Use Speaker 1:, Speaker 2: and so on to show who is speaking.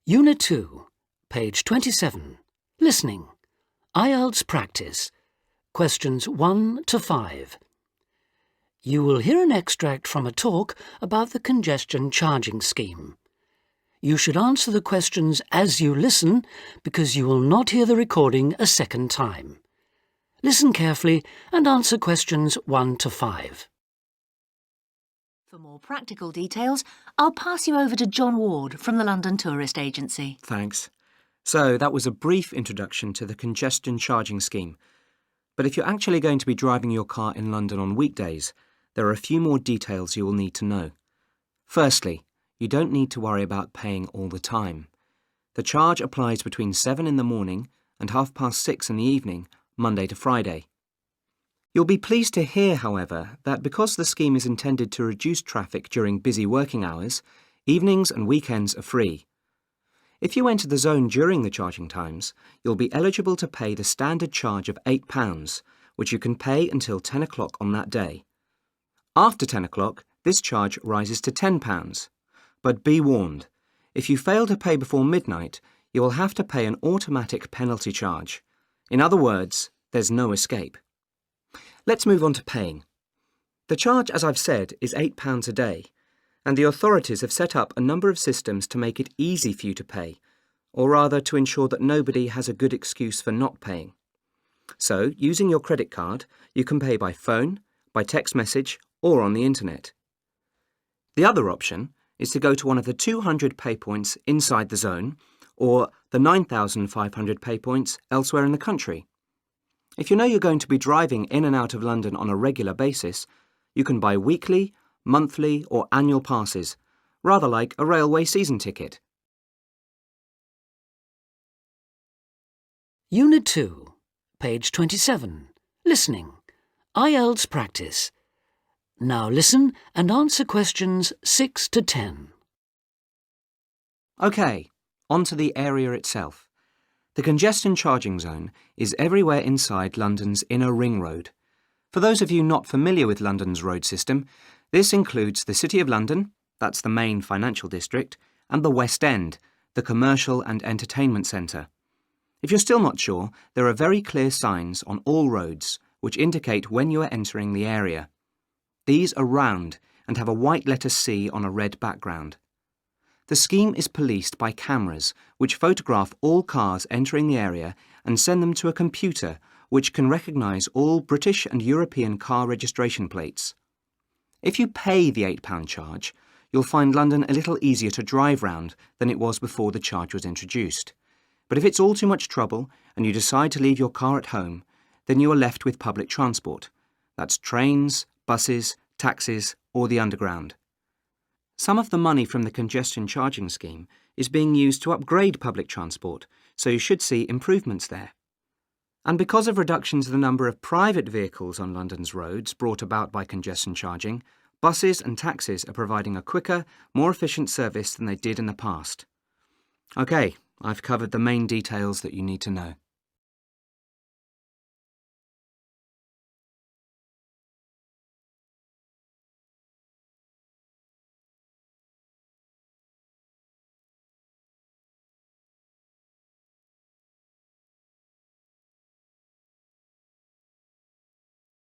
Speaker 1: Unit 2, page 27. Listening. IELTS practice. Questions 1 to 5. You will hear an extract from a talk about the congestion charging scheme. You should answer the questions as you listen because you will not hear the recording a second time. Listen carefully and answer questions 1 to 5.
Speaker 2: For more practical details, I'll pass you over to John Ward from the London Tourist Agency.
Speaker 3: Thanks. So that was a brief introduction to the congestion charging scheme. But if you're actually going to be driving your car in London on weekdays, there are a few more details you will need to know. Firstly, you don't need to worry about paying all the time. The charge applies between 7 in the morning and 6:30 in the evening, Monday to Friday. You'll be pleased to hear, however, that because the scheme is intended to reduce traffic during busy working hours, evenings and weekends are free. If you enter the zone during the charging times, you'll be eligible to pay the standard charge of £8, which you can pay until 10 o'clock on that day. After 10 o'clock, this charge rises to £10. But be warned, if you fail to pay before midnight, you will have to pay an automatic penalty charge. In other words, there's no escape. Let's move on to paying. The charge, as I've said, is £8 a day, and the authorities have set up a number of systems to make it easy for you to pay, or rather to ensure that nobody has a good excuse for not paying. So, using your credit card, you can pay by phone, by text message, or on the internet. The other option is to go to one of the 200 pay points inside the zone, or the 9,500 pay points elsewhere in the country. If you know you're going to be driving in and out of London on a regular basis, you can buy weekly, monthly or annual passes, rather like a railway season ticket.
Speaker 1: Unit 2, page 27. Listening. IELTS practice. Now listen and answer questions 6 to 10.
Speaker 3: OK, on to the area itself. The congestion charging zone is everywhere inside London's inner ring road. For those of you not familiar with London's road system, this includes the City of London, that's the main financial district, and the West End, the commercial and entertainment centre. If you're still not sure, there are very clear signs on all roads which indicate when you are entering the area. These are round and have a white letter C on a red background. The scheme is policed by cameras which photograph all cars entering the area and send them to a computer which can recognise all British and European car registration plates. If you pay the £8 charge, you'll find London a little easier to drive round than it was before the charge was introduced. But if it's all too much trouble and you decide to leave your car at home, then you are left with public transport. That's trains, buses, taxis or the underground. Some of the money from the congestion charging scheme is being used to upgrade public transport, so you should see improvements there. And because of reductions in the number of private vehicles on London's roads brought about by congestion charging, buses and taxis are providing a quicker, more efficient service than they did in the past. OK, I've covered the main details that you need to know.